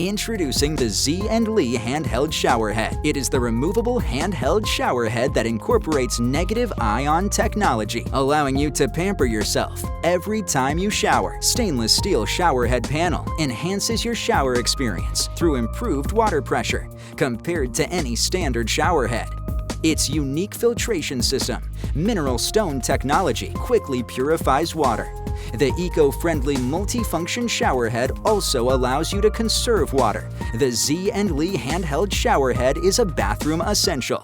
Introducing the Z & Lee handheld shower head. It is the removable handheld shower head that incorporates negative ion technology, allowing you to pamper yourself every time you shower. Stainless steel shower head panel enhances your shower experience through improved water pressure compared to any standard shower head. Its unique filtration system, mineral stone technology, quickly purifies water. The eco-friendly multi-function shower head also allows you to conserve water. The Z & Lee handheld shower head is a bathroom essential.